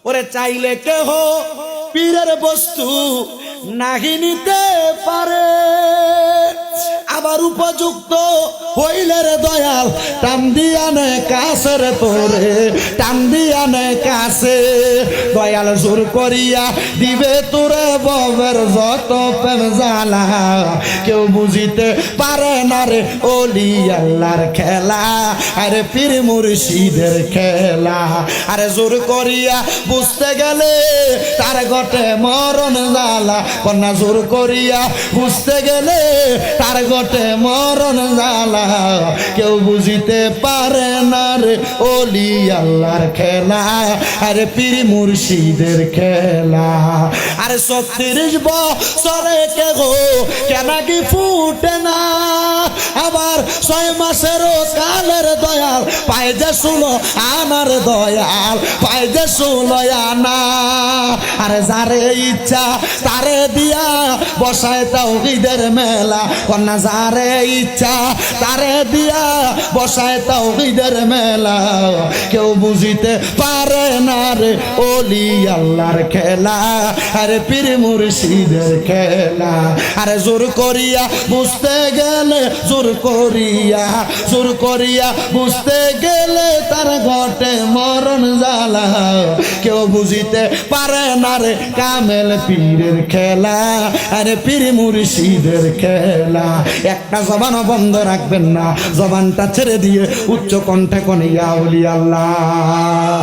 ওরে চাইলে কেহ পীরের বস্তু নাহি নিতে পারে, আবার উপযুক্ত হইলে রে দয়াল টান দিয়া নে কাছে রে তোরে, টান দিয়া নে কাছে। দয়াল জোর করিয়া দিবে তোরে ববের যত প্রেম জ্বালা, কেউ বুঝিতে পারে না রে ওলি আল্লাহর খেলা, আরে পীর মুর্শিদের খেলা। আরে জোর করিয়া বুঝতে গেলে তার ঘটে মরণ জ্বালা, কন্যা জোর করিয়া বুঝতে গেলে তার ঘটে মরণ জ্বালা, কেউ বুঝিতে পারে না রে ওলি আল্লাহর খেলা, আরে পীর মুর্শিদের খেলা। আরে 36 বছরে কে গো কেন কি ফুটে না, আবার 6 মাসেরও কালের দয়াল পায় যে শুনো আমার দয়াল, পায় যে শুনো আনা। আরে যারে ইচ্ছা তারে দিয়া বসায় তাওহীদের মেলা, কন্যা যারে ইচ্ছা তারে দিয়া বসায় তাওহীদের মেলা, কেউ বুঝিতে পারে না রে ওলি আল্লাহর খেলা, আরে পীর মুর্শিদের খেলা। আরে জোর করিয়া বুঝতে গেলে, জোর করিয়া বুঝতে গেলে তার ঘটে মরণ জ্বালা, কেউ বুঝিতে পারে না রে কামেল পীরের খেলা, আরে পীর মুর্শিদের খেলা। একটা জবান বন্ধ রাখবেন না, জবানটা ছেড়ে দিয়ে উচ্চ কণ্ঠে কোন ইয়া ওলি আল্লাহ।